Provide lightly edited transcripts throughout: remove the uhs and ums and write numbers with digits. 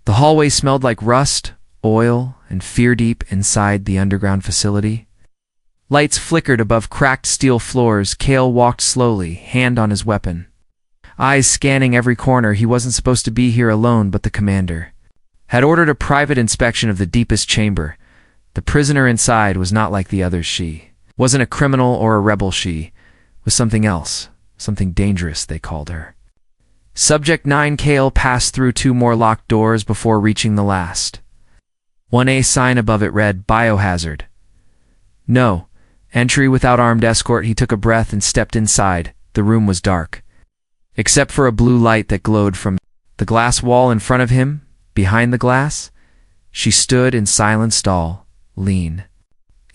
The hallway smelled like rust, oil, and fear deep inside the underground facility. Lights flickered above cracked steel floors. Cale walked slowly, hand on his weapon. Eyes scanning every corner. He wasn't supposed to be here alone, but the commander had ordered a private inspection of the deepest chamber. The prisoner inside was not like the others. She wasn't a criminal or a rebel. She was something else, something dangerous, they called her. Subject 9. Cale passed through 2 more locked doors before reaching the last. 1A sign above it read, Biohazard. No. Entry without armed escort. He took a breath and stepped inside. The room was dark, except for a blue light that glowed from the glass wall in front of him. Behind the glass, she stood in silent stall, lean.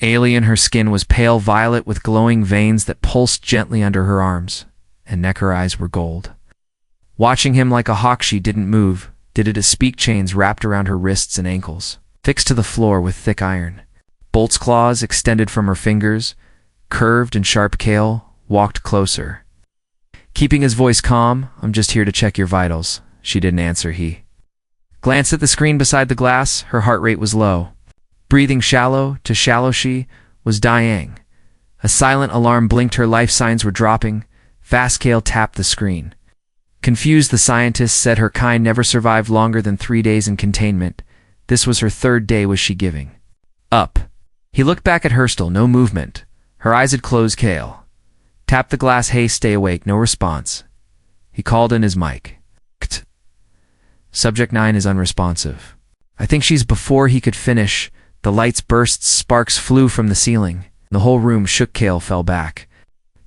Alien, her skin was pale violet with glowing veins that pulsed gently under her arms, and neck. Her eyes were gold. Watching him like a hawk, she didn't move. Did it speak? Chains wrapped around her wrists and ankles, fixed to the floor with thick iron. Bolt's claws extended from her fingers, curved and sharp. Cale walked closer, keeping his voice calm. I'm just here to check your vitals. She didn't answer. He glanced at the screen beside the glass. Her heart rate was low, breathing shallow to shallow. She was dying. A silent alarm blinked. Her life signs were dropping. Fast. Cale tapped the screen. Confused, the scientist said her kind never survived longer than 3 days in containment. This was her 3rd day. Was she giving up? He looked back at Hurstel. No movement. Her eyes had closed. Cale tapped the glass. Hey, stay awake. No response. He called in his mic. Kt. Subject 9 is unresponsive. I think she's. Before he could finish, the lights burst. Sparks flew from the ceiling. The whole room shook. Cale fell back,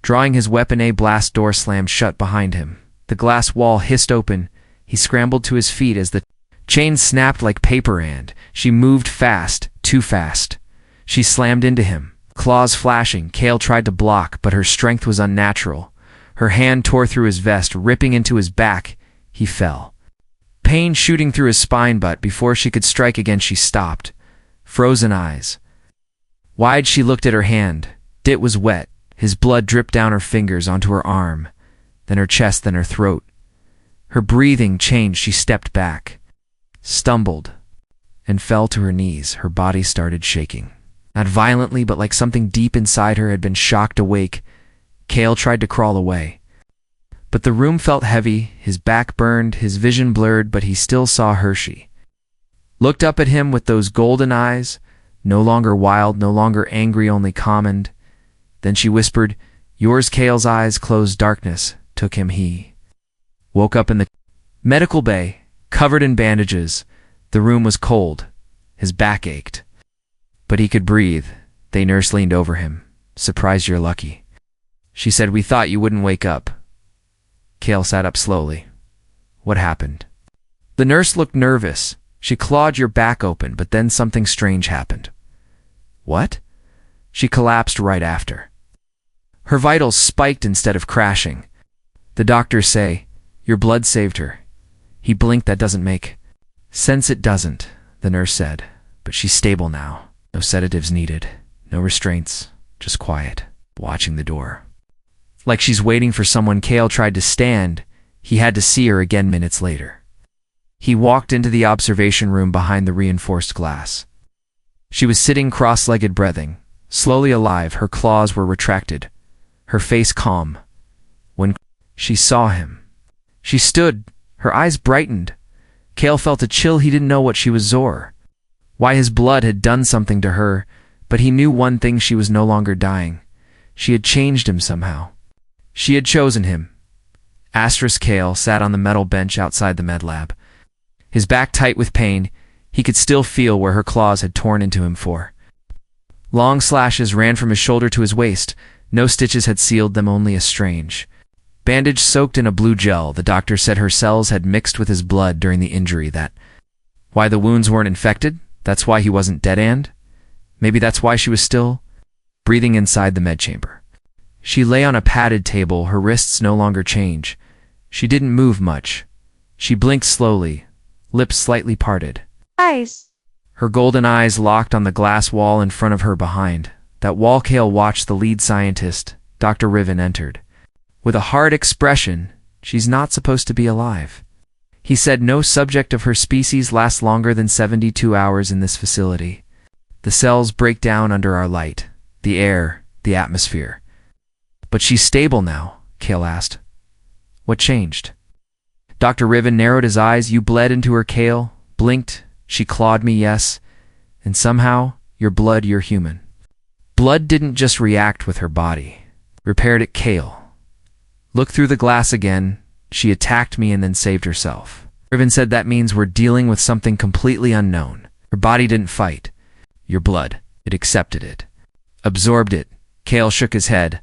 drawing his weapon. A blast door slammed shut behind him. The glass wall hissed open. He scrambled to his feet as the chain snapped like paper, and she moved fast, too fast. She slammed into him, claws flashing. Cale tried to block, but her strength was unnatural. Her hand tore through his vest, ripping into his back. He fell, pain shooting through his spine, but before she could strike again, she stopped. Frozen eyes wide, she looked at her hand. It was wet. His blood dripped down her fingers onto her arm, then her chest, then her throat. Her breathing changed. She stepped back, stumbled, and fell to her knees. Her body started shaking. Not violently, but like something deep inside her had been shocked awake. Cale tried to crawl away, but the room felt heavy. His back burned, his vision blurred, but he still saw her. She looked up at him with those golden eyes, no longer wild, no longer angry, only calmed. Then she whispered, yours. Cale's eyes closed. Darkness took him. He woke up in the medical bay, covered in bandages. The room was cold. His back ached, but he could breathe. The nurse leaned over him. Surprised you're lucky, she said. We thought you wouldn't wake up. Cale sat up slowly. What happened? The nurse looked nervous. She clawed your back open, but then something strange happened. What? She collapsed right after. Her vitals spiked instead of crashing. The doctors say your blood saved her. He blinked. That doesn't make sense. It doesn't, the nurse said, but she's stable now. No sedatives needed, no restraints, just quiet, watching the door, like she's waiting for someone. Cale tried to stand. He had to see her again minutes later. He walked into the observation room behind the reinforced glass. She was sitting cross-legged, breathing, slowly alive. Her claws were retracted, her face calm. When she saw him, she stood, her eyes brightened. Cale felt a chill. He didn't know what she was Zor, why his blood had done something to her, but he knew one thing: she was no longer dying. She had changed him somehow. She had chosen him. Cale sat on the metal bench outside the med lab, his back tight with pain. He could still feel where her claws had torn into him. 4 long slashes ran from his shoulder to his waist. No stitches had sealed them, only a strange bandage soaked in a blue gel. The doctor said her cells had mixed with his blood during the injury. That why the wounds weren't infected? That's why he wasn't dead. And maybe that's why she was still breathing inside the med chamber. She lay on a padded table, her wrists no longer change. She didn't move much. She blinked slowly, lips slightly parted. Eyes. Her golden eyes locked on the glass wall in front of her. Behind that wall, Cale watched the lead scientist, Dr. Riven, entered. With a hard expression. She's not supposed to be alive. He said no subject of her species lasts longer than 72 hours in this facility. The cells break down under our light, the air, the atmosphere. But she's stable now, Cale asked. What changed? Dr. Riven narrowed his eyes. You bled into her, Cale, blinked. She clawed me, yes. And somehow, your blood, you're human. Blood didn't just react with her body. Repaired it, Cale. Look through the glass again. She attacked me and then saved herself. Riven said that means we're dealing with something completely unknown. Her body didn't fight. Your blood. It accepted it. Absorbed it. Cale shook his head.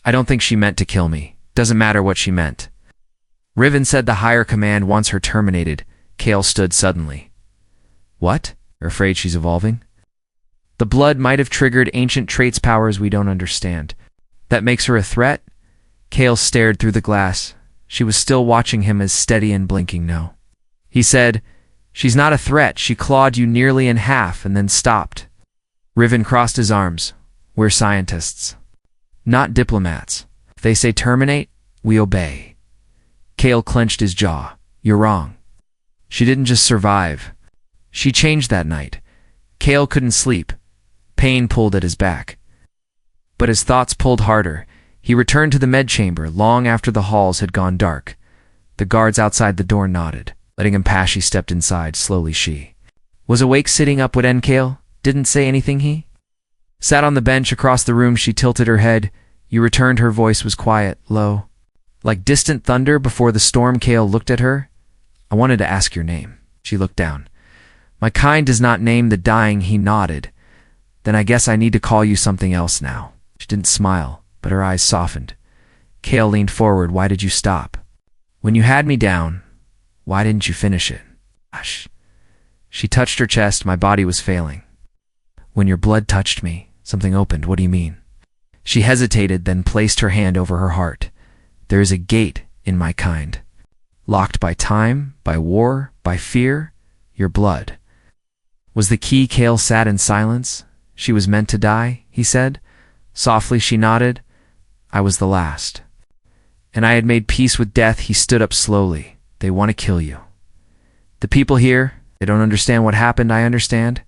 I don't think she meant to kill me. Doesn't matter what she meant. Riven said the higher command wants her terminated. Cale stood suddenly. What? You're afraid she's evolving? The blood might have triggered ancient traits powers we don't understand. That makes her a threat? Cale stared through the glass. She was still watching him as steady and blinking no. He said, she's not a threat. She clawed you nearly in half and then stopped. Riven crossed his arms. We're scientists. Not diplomats. If they say terminate, we obey. Cale clenched his jaw. You're wrong. She didn't just survive. She changed that night. Cale couldn't sleep. Pain pulled at his back. But his thoughts pulled harder. He returned to the med chamber long after the halls had gone dark. The guards outside the door nodded. Letting him pass, she stepped inside. Slowly she was awake, sitting up. What end, Cale? Didn't say anything, he? Sat on the bench across the room. She tilted her head. You returned. Her voice was quiet, low. Like distant thunder before the storm. Cale looked at her. I wanted to ask your name. She looked down. My kind does not name the dying. He nodded. Then I guess I need to call you something else now. She didn't smile, but her eyes softened. Cale leaned forward. Why did you stop? When you had me down, why didn't you finish it? Hush. She touched her chest. My body was failing. When your blood touched me, something opened. What do you mean? She hesitated, then placed her hand over her heart. There is a gate in my kind. Locked by time, by war, by fear. Your blood was the key. Cale sat in silence. She was meant to die, he said. Softly she nodded. I was the last. And I had made peace with death. He stood up slowly. They want to kill you. The people here, they don't understand what happened. I understand.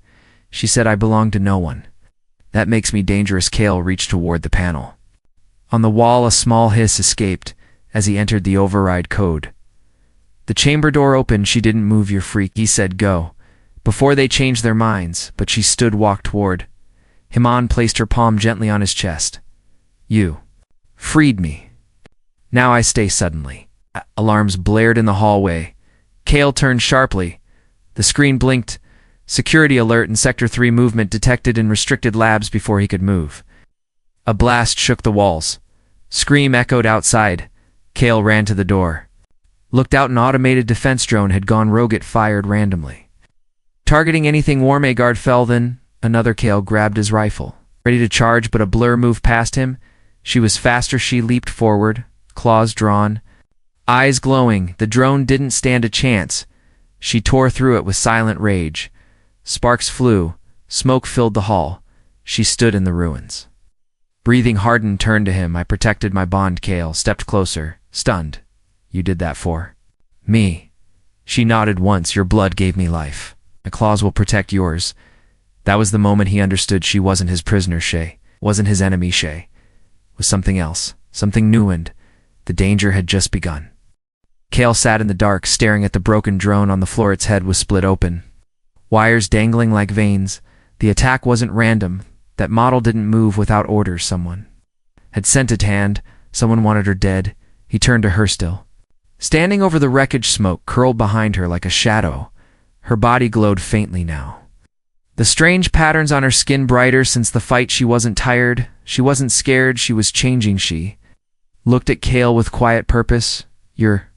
She said I belong to no one. That makes me dangerous. Cale reached toward the panel. On the wall a small hiss escaped as he entered the override code. The chamber door opened. She didn't move. Your freak, he said. Go. Before they changed their minds, but she stood, walked toward him on, placed her palm gently on his chest. You freed me. Now I stay. Suddenly, alarms blared in the hallway. Cale turned sharply. The screen blinked. Security alert in Sector 3. Movement detected in restricted labs. Before he could move, a blast shook the walls. Scream echoed outside. Cale ran to the door. Looked out. An automated defense drone had gone rogue. It fired randomly, targeting anything warm. A guard fell, then another. Cale grabbed his rifle, ready to charge, but a blur moved past him. She was faster. She leaped forward, claws drawn, eyes glowing. The drone didn't stand a chance. She tore through it with silent rage. Sparks flew. Smoke filled the hall. She stood in the ruins. Breathing hardened, turned to him. I protected my bond. Cale stepped closer, stunned. You did that for me. She nodded once. Your blood gave me life. My claws will protect yours. That was the moment he understood she wasn't his prisoner. She wasn't his enemy. She was something else, something new, and the danger had just begun. Cale sat in the dark, staring at the broken drone on the floor. Its head was split open, wires dangling like veins. The attack wasn't random. That model didn't move without orders. Someone had sent it. Hand. Someone wanted her dead. He turned to her still, standing over the wreckage. Smoke curled behind her like a shadow. Her body glowed faintly now. The strange patterns on her skin brighter. Since the fight she wasn't tired. She wasn't scared. She was changing. She looked at Cale with quiet purpose. You're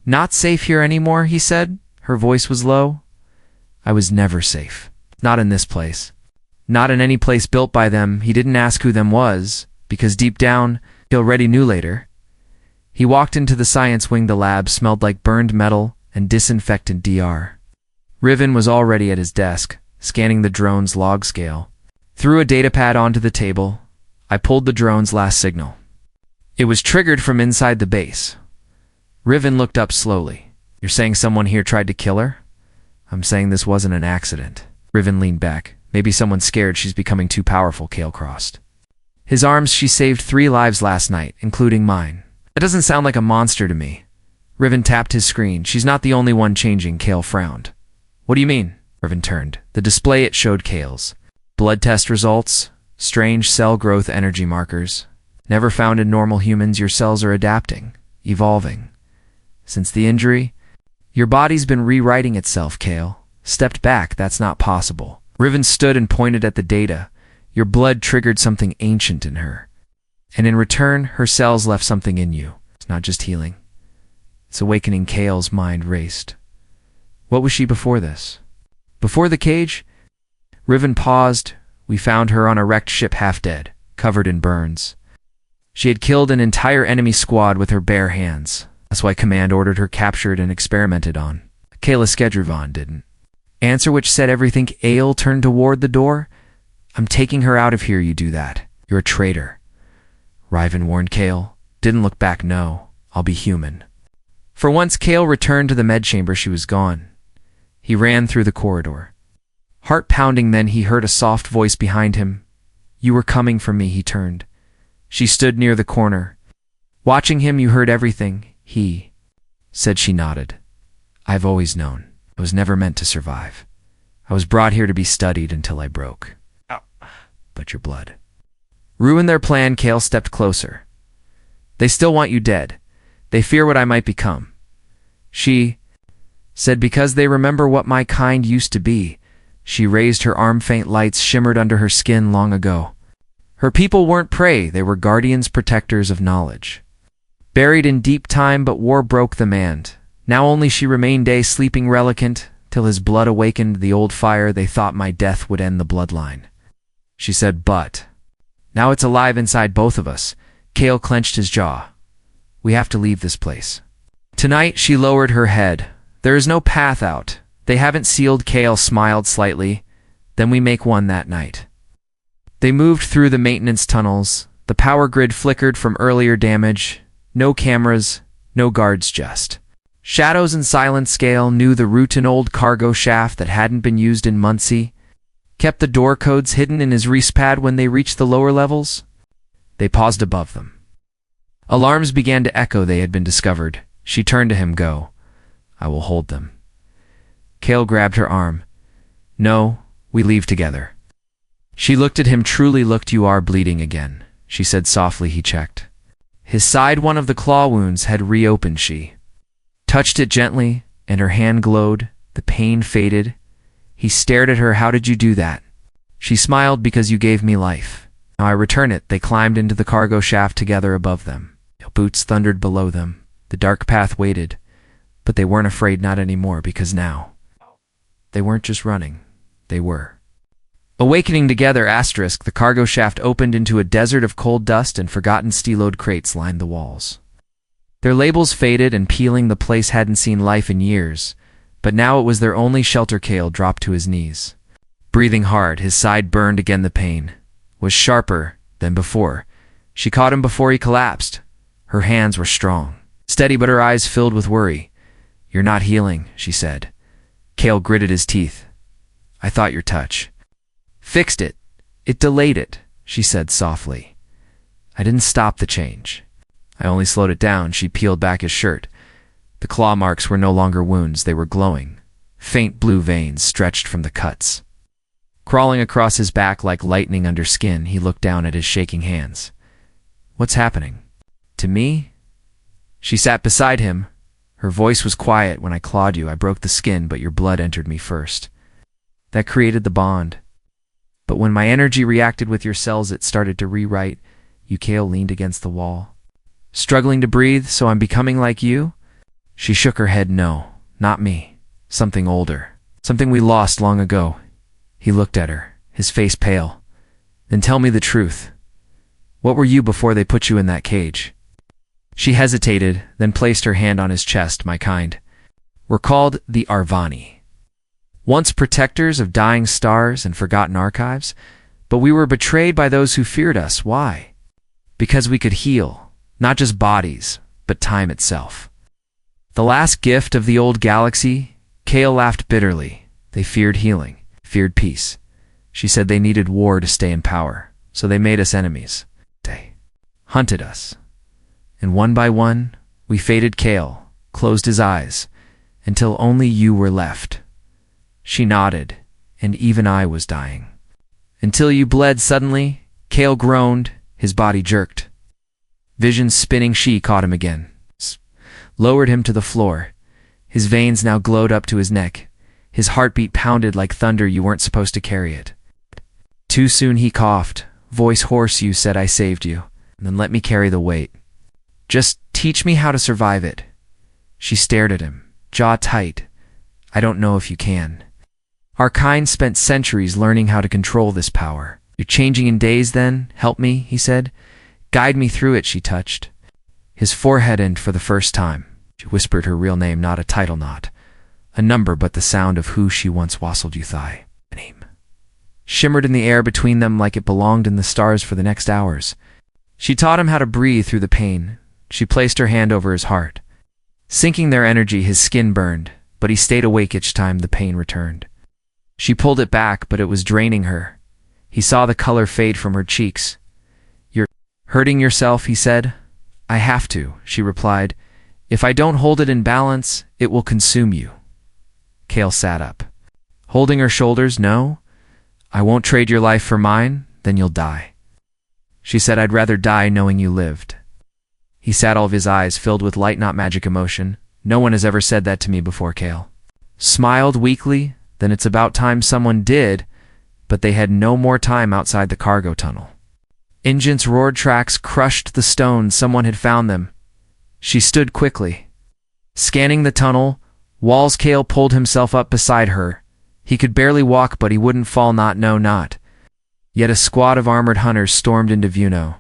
not safe here anymore, he said. Her voice was low. I was never safe. Not in this place. Not in any place built by them. He didn't ask who them was, because deep down, he already knew later. He walked into the science wing. The lab smelled like burned metal and disinfectant. Dr. Riven was already at his desk, scanning the drone's log scale. Threw a datapad onto the table. I pulled the drone's last signal. It was triggered from inside the base. Riven looked up slowly. You're saying someone here tried to kill her? I'm saying this wasn't an accident. Riven leaned back. Maybe someone's scared she's becoming too powerful, Kale crossed his arms. She saved 3 lives last night, including mine. That doesn't sound like a monster to me. Riven tapped his screen. She's not the only one changing, Kale frowned. What do you mean? Riven turned. The display it showed Kale's blood test results, strange cell growth energy markers. Never found in normal humans. Your cells are adapting, evolving. Since the injury, your body's been rewriting itself, Kale. Stepped back, that's not possible. Riven stood and pointed at the data. Your blood triggered something ancient in her. And in return, her cells left something in you. It's not just healing. It's awakening. Kale's mind raced. What was she before this? Before the cage? Riven paused. We found her on a wrecked ship, half dead, covered in burns. She had killed an entire enemy squad with her bare hands. That's why Command ordered her captured and experimented on. Kayla Skedrivan didn't. Answer which said everything. Ale turned toward the door. I'm taking her out of here. You do that. You're a traitor. Riven warned Kale. Didn't look back. No, I'll be human. For once, Kale returned to the med chamber. She was gone. He ran through the corridor. Heart pounding, then he heard a soft voice behind him. You were coming for me. He turned. She stood near the corner. Watching him. You heard everything. He said. She nodded. I've always known. I was never meant to survive. I was brought here to be studied until I broke. Ow. But your blood ruined their plan. Kale stepped closer. They still want you dead. They fear what I might become. She said, because they remember what my kind used to be. She raised her arm. Faint lights shimmered under her skin. Long ago, her people weren't prey. They were guardians, protectors of knowledge. Buried in deep time, but war broke the mand. Now only she remained, a sleeping relicant, till his blood awakened the old fire. They thought my death would end the bloodline. She said, but now it's alive inside both of us. Kale clenched his jaw. We have to leave this place tonight. She lowered her head. There is no path out. They haven't sealed. Kale smiled slightly. Then we make one that night. They moved through the maintenance tunnels. The power grid flickered from earlier damage. No cameras, no guards, just shadows and silence. Kale knew the route. An old cargo shaft that hadn't been used in months. He kept the door codes hidden in his respad. When they reached the lower levels, they paused above them. Alarms began to echo. They had been discovered. She turned to him. Go. I will hold them. Kale grabbed her arm. No, we leave together. She looked at him. Truly looked. You are bleeding again, she said softly. He checked his side. One of the claw wounds had reopened. She touched it gently, and her hand glowed. The pain faded. He stared at her. How did you do that? She smiled. Because you gave me life. Now I return it. They climbed into the cargo shaft together. Above them, boots thundered below them. The dark path waited, but they weren't afraid. Not anymore, because now they weren't just running. They were awakening together. Asterisk. The cargo shaft opened into a desert of cold dust, and forgotten steelode crates lined the walls. Their labels faded and peeling. The place hadn't seen life in years, but now it was their only shelter. Kale dropped to his knees, breathing hard. His side burned again. The pain was sharper than before. She caught him before he collapsed. Her hands were strong, steady, but her eyes filled with worry. You're not healing, she said. Kale gritted his teeth. I thought your touch fixed it. It delayed it, she said softly. I didn't stop the change. I only slowed it down. She peeled back his shirt. The claw marks were no longer wounds. They were glowing. Faint blue veins stretched from the cuts, crawling across his back like lightning under skin. He looked down at his shaking hands. What's happening? To me? She sat beside him. Her voice was quiet. When I clawed you, I broke the skin, but your blood entered me first. That created the bond. But when my energy reacted with your cells, it started to rewrite. You. Kale leaned against the wall, struggling to breathe. So I'm becoming like you? She shook her head. No, not me. Something older. Something we lost long ago. He looked at her, his face pale. Then tell me the truth. What were you before they put you in that cage? She hesitated, then placed her hand on his chest. My kind were called the Arvani, once protectors of dying stars and forgotten archives, but we were betrayed by those who feared us. Why? Because we could heal, not just bodies, but time itself. The last gift of the old galaxy? Kale laughed bitterly. They feared healing, feared peace. She said they needed war to stay in power, so they made us enemies. They hunted us. And one by one, we faded. Kale closed his eyes, until only you were left. She nodded, and even I was dying. Until you bled suddenly, Kale groaned, his body jerked. Visions spinning. She caught him again, lowered him to the floor. His veins now glowed up to his neck. His heartbeat pounded like thunder. You weren't supposed to carry it. Too soon. He coughed, voice hoarse. You said I saved you, and then let me carry the weight. Just teach me how to survive it. She stared at him, jaw tight. I don't know if you can. Our kind spent centuries learning how to control this power. You're changing in days then? Help me, he said. Guide me through it, she touched. His forehead, and for the first time, she whispered her real name, not a title, not a number, but the sound of who she once wassailed. You thigh. A name shimmered in the air between them like it belonged in the stars for the next hours. She taught him how to breathe through the pain. She placed her hand over his heart. Sinking their energy, his skin burned, but he stayed awake each time the pain returned. She pulled it back, but it was draining her. He saw the color fade from her cheeks. You're hurting yourself, he said. I have to, she replied. If I don't hold it in balance, it will consume you. Kale sat up, holding her shoulders. No, I won't trade your life for mine, then you'll die. She said, I'd rather die knowing you lived. He sat, all of his eyes filled with light, not magic emotion. No one has ever said that to me before. Kale smiled weakly. Then it's about time someone did, but they had no more time outside the cargo tunnel. Engines roared, tracks crushed the stone. Someone had found them. She stood quickly, scanning the tunnel. Walls. Kale pulled himself up beside her. He could barely walk, but he wouldn't fall, not. Yet a squad of armored hunters stormed into view. No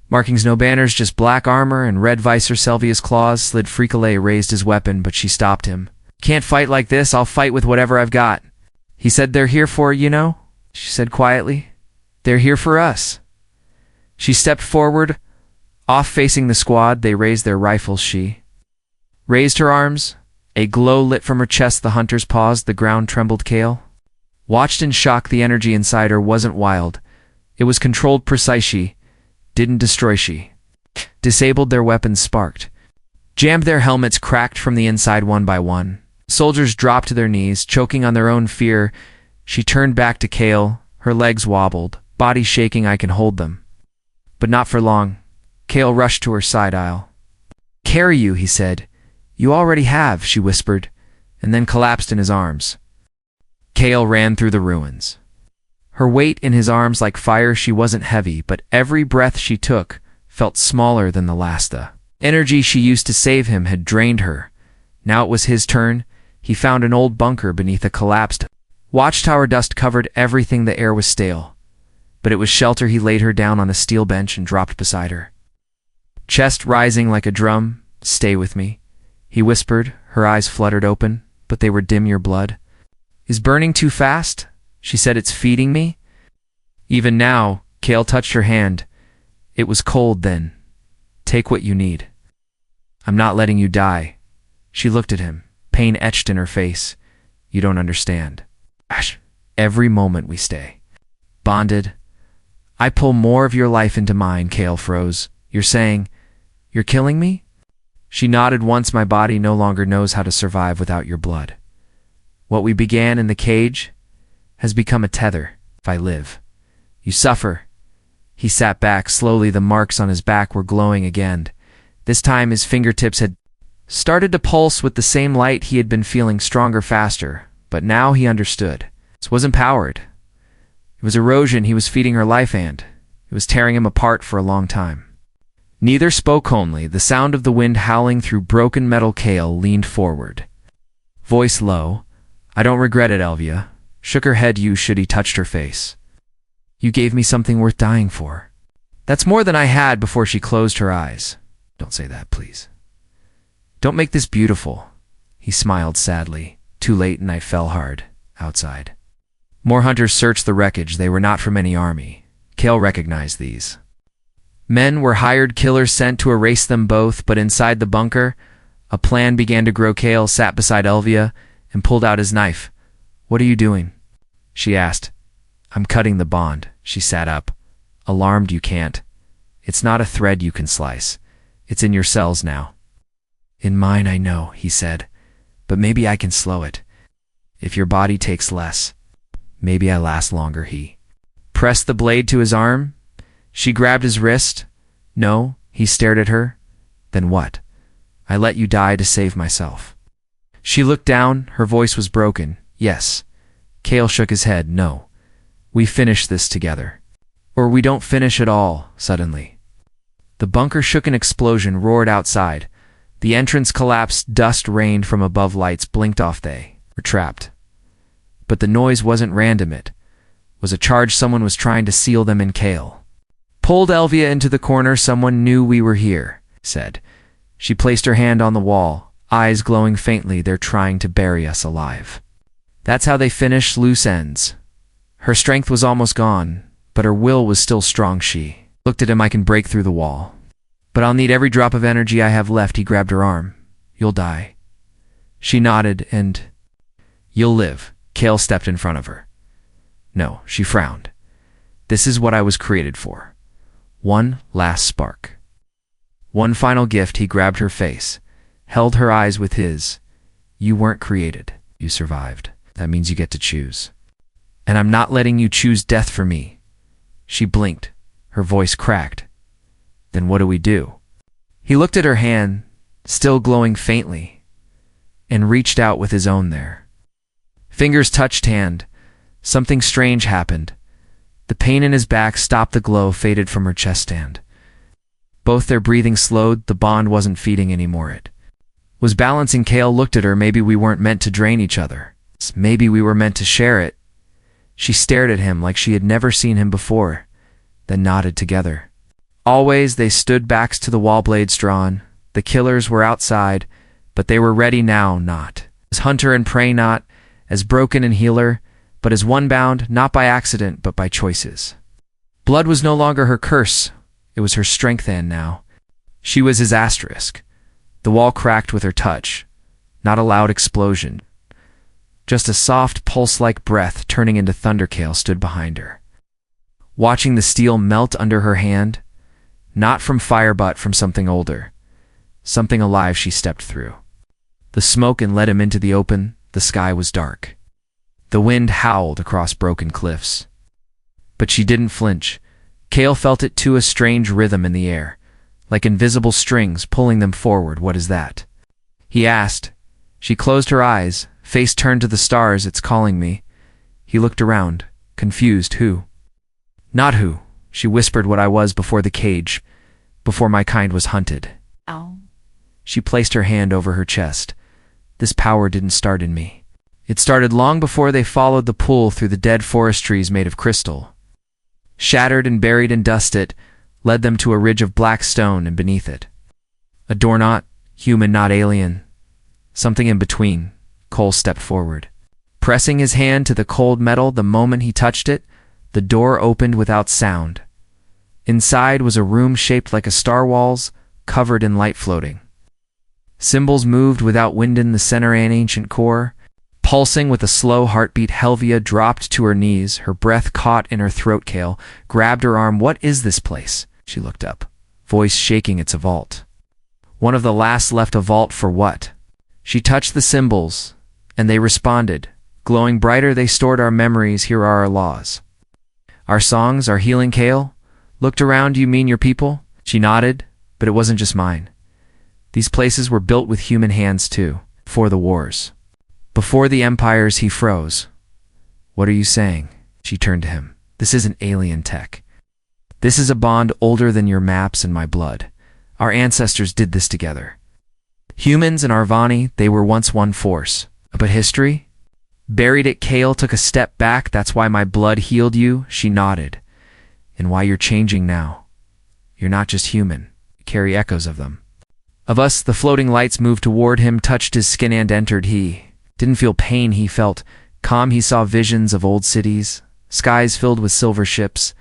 markings, no banners, just black armor and red visor. Sylvia's claws slid. Fricole raised his weapon, but she stopped him. Can't fight like this. I'll fight with whatever I've got. He said, they're here for you know, she said quietly. They're here for us. She stepped forward, off facing the squad. They raised their rifles. She raised her arms. A glow lit from her chest. The hunters paused. The ground trembled. Kale watched in shock. The energy inside her wasn't wild. It was controlled, precise. She didn't destroy. She disabled. Their weapons sparked, jammed. Their helmets cracked from the inside. One by one, soldiers dropped to their knees, choking on their own fear. She turned back to Kale. Her legs wobbled, body shaking. I can hold them, but not for long. Kale rushed to her side. I'll carry you, he said. You already have, she whispered, and then collapsed in his arms. Kale ran through the ruins, her weight in his arms like fire. She wasn't heavy, but every breath she took felt smaller than the last. The energy she used to save him had drained her. Now it was his turn. He found an old bunker beneath a collapsed watchtower. Dust covered everything. The air was stale, but it was shelter. He laid her down on a steel bench and dropped beside her, chest rising like a drum. Stay with me, he whispered. Her eyes fluttered open, but they were dim. Your blood is burning too fast, she said. It's feeding me. Even now, Kale touched her hand. It was cold then. Take what you need. I'm not letting you die. She looked at him, pain etched in her face. You don't understand. Gosh, every moment we stay bonded, I pull more of your life into mine. Kale froze. You're saying you're killing me? She nodded once. My body no longer knows how to survive without your blood. What we began in the cage has become a tether. If I live, you suffer. He sat back slowly. The marks on his back were glowing again. This time his fingertips had started to pulse with the same light. He had been feeling stronger, faster, but now he understood. This wasn't powered. It was erosion. He was feeding her life, and it was tearing him apart for a long time. Neither spoke, only the sound of the wind howling through broken metal. Kale leaned forward, voice low. I don't regret it, Elvia. Shook her head. You should. He touched her face. You gave me something worth dying for. That's more than I had before. She closed her eyes. Don't say that, please. Don't make this beautiful. He smiled sadly. Too late, and I fell hard. Outside, more hunters searched the wreckage. They were not from any army. Kale recognized these men were hired killers sent to erase them both. But inside the bunker, A plan began to grow. Kale sat beside Elvia and pulled out his knife. "What are you doing?" she asked. "I'm cutting the bond." She sat up. "Alarmed you can't. It's not a thread you can slice. It's in your cells now." "In mine, I know," he said. "But maybe I can slow it. If your body takes less, maybe I last longer." He pressed the blade to his arm. She grabbed his wrist. "No," he stared at her. "Then what?" "I let you die to save myself." She looked down. Her voice was broken. "Yes." Kale shook his head. "No. We finish this together. Or we don't finish at all." Suddenly, the bunker shook. An explosion roared outside. The entrance collapsed. Dust rained from above. Lights blinked off. They were trapped. But the noise wasn't random. It was a charge. Someone was trying to seal them in. Kale pulled Elvia into the corner. "Someone knew we were here," said. She placed her hand on the wall, eyes glowing faintly. "They're trying to bury us alive. That's how they finish loose ends." Her strength was almost gone, but her will was still strong. She looked at him. "I can break through the wall, but I'll need every drop of energy I have left." He grabbed her arm. "You'll die." She nodded. "And you'll live." Kale stepped in front of her. "No," she frowned. "This is what I was created for. One last spark. One final gift." He grabbed her face, held her eyes with his. "You weren't created. You survived. That means you get to choose. And I'm not letting you choose death for me." She blinked. Her voice cracked. "Then what do we do?" He looked at her hand, still glowing faintly, and reached out with his own there. Fingers touched hand. Something strange happened. The pain in his back stopped. The glow faded from her chest stand. Both their breathing slowed. The bond wasn't feeding anymore. It was balancing. Kale looked at her. "Maybe we weren't meant to drain each other. Maybe we were meant to share it." She stared at him like she had never seen him before, then nodded together. Always they stood, backs to the wall, blades drawn. The killers were outside, but they were ready now, not as hunter and prey, not as broken and healer, but as one bound, not by accident, but by choices. Blood was no longer her curse. It was her strength, and now she was his asterisk. The wall cracked with her touch. Not a loud explosion, just a soft, pulse-like breath turning into thunder. Kale stood behind her, watching the steel melt under her hand, not from fire but from something older, something alive. She stepped through the smoke and led him into the open. The sky was dark. The wind howled across broken cliffs. But she didn't flinch. Kale felt it too, a strange rhythm in the air, like invisible strings pulling them forward. "What is that?" he asked. She closed her eyes, face turned to the stars. "It's calling me." He looked around, confused. "Who?" "Not who," she whispered. "What I was before the cage, before my kind was hunted." Ow. She placed her hand over her chest. "This power didn't start in me. It started long before." They followed the pull through the dead forest. Trees made of crystal, shattered and buried in dust. It led them to a ridge of black stone, and beneath it, a door, not human, not alien, something in between. Cole stepped forward, pressing his hand to the cold metal. The moment he touched it, the door opened without sound. Inside was a room shaped like a star, walls covered in light floating. Symbols moved without wind in the center, an ancient core, pulsing with a slow heartbeat. Helvia dropped to her knees, her breath caught in her throat. Kale grabbed her arm. "What is this place?" She looked up, voice shaking. "It's a vault. One of the last left." "A vault for what?" She touched the symbols, and they responded, glowing brighter. "They stored our memories. Here are our laws, our songs, our healing." Kale looked around. "You mean your people?" She nodded. "But it wasn't just mine. These places were built with human hands too, before the wars, before the empires." He froze. "What are you saying?" She turned to him. "This isn't alien tech. This is a bond older than your maps and my blood. Our ancestors did this together. Humans and Arvani, they were once one force. But history buried it." Kale took a step back. "That's why my blood healed you." She nodded. "And why you're changing now. You're not just human. You carry echoes of them. Of us." The floating lights moved toward him, touched his skin, and entered. He didn't feel pain. He felt calm. He saw visions of old cities, skies filled with silver ships,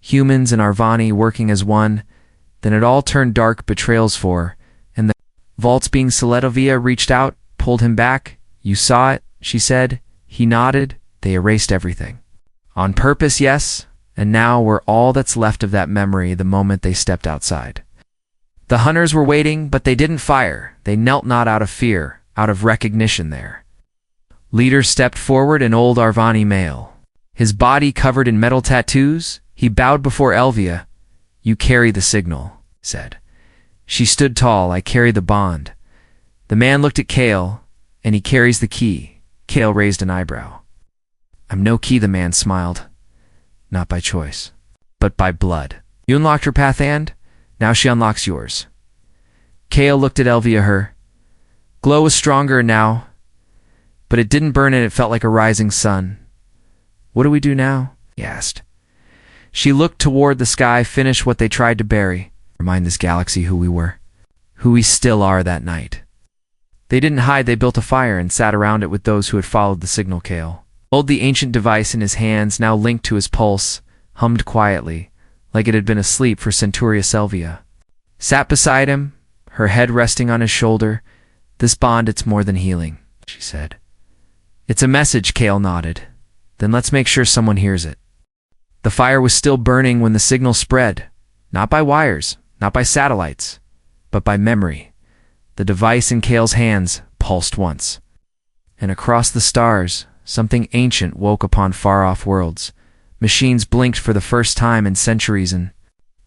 humans and Arvani working as one. Then it all turned dark. Betrayals for, and Vaults being Seletovia reached out, pulled him back. You saw it, she said. He nodded. They erased everything. On purpose, yes, and now we're all that's left of that memory the moment they stepped outside. The hunters were waiting, but they didn't fire. They knelt not out of fear, out of recognition there. Leader stepped forward, an old Arvani male. His body covered in metal tattoos, he bowed before Elvia. You carry the signal, said. She stood tall. I carry the bond. The man looked at Kale, and he carries the key. Kale raised an eyebrow. I'm no key, the man smiled. Not by choice, but by blood. You unlocked her path, and now she unlocks yours. Kale looked at Elvia. Her glow was stronger now, but it didn't burn, and it felt like a rising sun. What do we do now? He asked. She looked toward the sky. Finish what they tried to bury. Remind this galaxy who we were, who we still are that night. They didn't hide. They built a fire and sat around it with those who had followed the signal. Kale held the ancient device in his hands, now linked to his pulse, hummed quietly, like it had been asleep for Centuria Selvia. Sat beside him, her head resting on his shoulder. This bond, it's more than healing, she said. It's a message, Kale nodded. Then let's make sure someone hears it. The fire was still burning when the signal spread, not by wires, not by satellites, but by memory. The device in Kale's hands pulsed once. And across the stars, something ancient woke upon far-off worlds. Machines blinked for the first time in centuries, and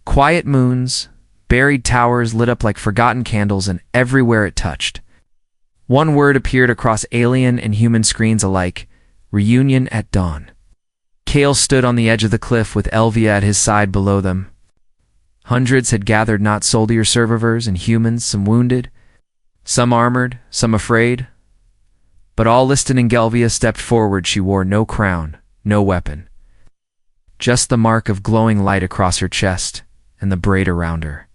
quiet moons, buried towers lit up like forgotten candles, and everywhere it touched. One word appeared across alien and human screens alike: reunion at dawn. Kale stood on the edge of the cliff with Elvia at his side below them. Hundreds had gathered, not soldier survivors and humans, some wounded, some armored, some afraid. But all listening. Elvia stepped forward. She wore no crown, no weapon. Just the mark of glowing light across her chest and the braid around her.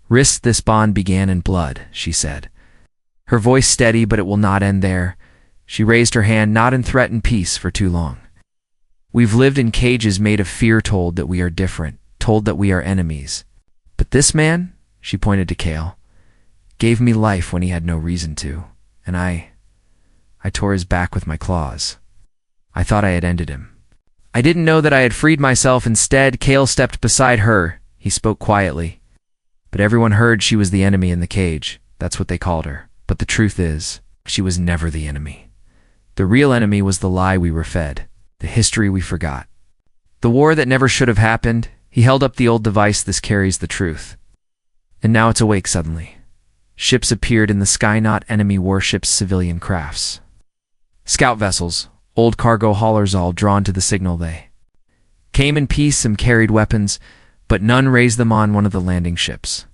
Wrist, this bond began in blood, she said. Her voice steady, but it will not end there. She raised her hand, not in threat and peace, for too long. We've lived in cages made of fear, told that we are different, told that we are enemies. But this man, she pointed to Kale, gave me life when he had no reason to, and I tore his back with my claws. I thought I had ended him. I didn't know that I had freed myself. Instead, Kale stepped beside her. He spoke quietly. But everyone heard she was the enemy in the cage. That's what they called her. But the truth is, she was never the enemy. The real enemy was the lie we were fed, the history we forgot, the war that never should have happened. He held up the old device. This carries the truth. And now it's awake suddenly. Ships appeared in the sky, not enemy warships, civilian crafts. Scout vessels, old cargo haulers, all drawn to the signal. They came in peace, some carried weapons, but none raised them on one of the landing ships.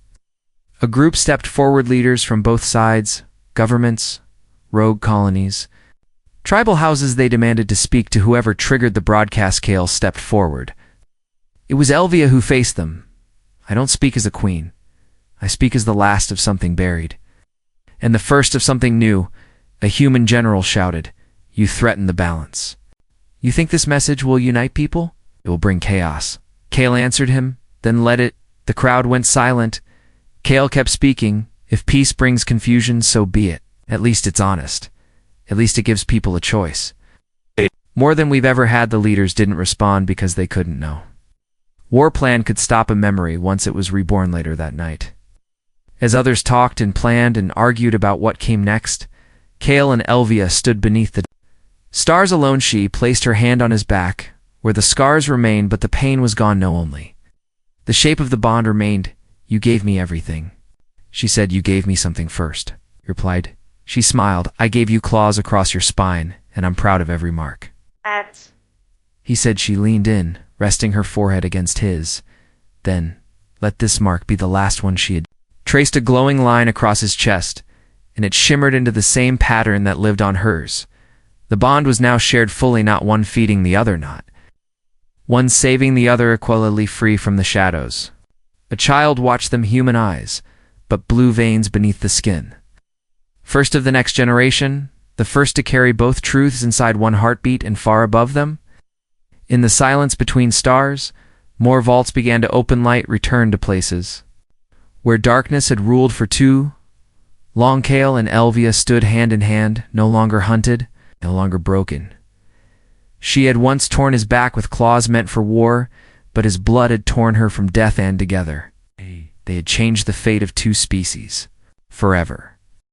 A group stepped forward, leaders from both sides, governments, rogue colonies, tribal houses. They demanded to speak to whoever triggered the broadcast. Kale stepped forward. It was Elvia who faced them. I don't speak as a queen. I speak as the last of something buried, and the first of something new. A human general shouted, "You threaten the balance. You think this message will unite people? It will bring chaos." Kale answered him, "Then let it." The crowd went silent. Kale kept speaking. If peace brings confusion, so be it. At least it's honest. At least it gives people a choice. More than we've ever had. The leaders didn't respond because they couldn't know. War plan could stop a memory once it was reborn later that night. As others talked and planned and argued about what came next, Kale and Elvia stood beneath the stars alone. She placed her hand on his back, where the scars remained, but the pain was gone. No, only the shape of the bond remained. You gave me everything. She said. You gave me something first, he replied. She smiled. I gave you claws across your spine, and I'm proud of every mark. He said. She leaned in, resting her forehead against his. Then, let this mark be the last one. She had traced a glowing line across his chest, and it shimmered into the same pattern that lived on hers. The bond was now shared fully, not one feeding the other, not one saving the other, equally free from the shadows. A child watched them, human eyes, but blue veins beneath the skin. First of the next generation, the first to carry both truths inside one heartbeat and far above them. In the silence between stars, more vaults began to open. Light returned to places where darkness had ruled for too Longcale and Elvia stood hand in hand, no longer hunted, no longer broken. She had once torn his back with claws meant for war, but his blood had torn her from death and together. They had changed the fate of two species, forever.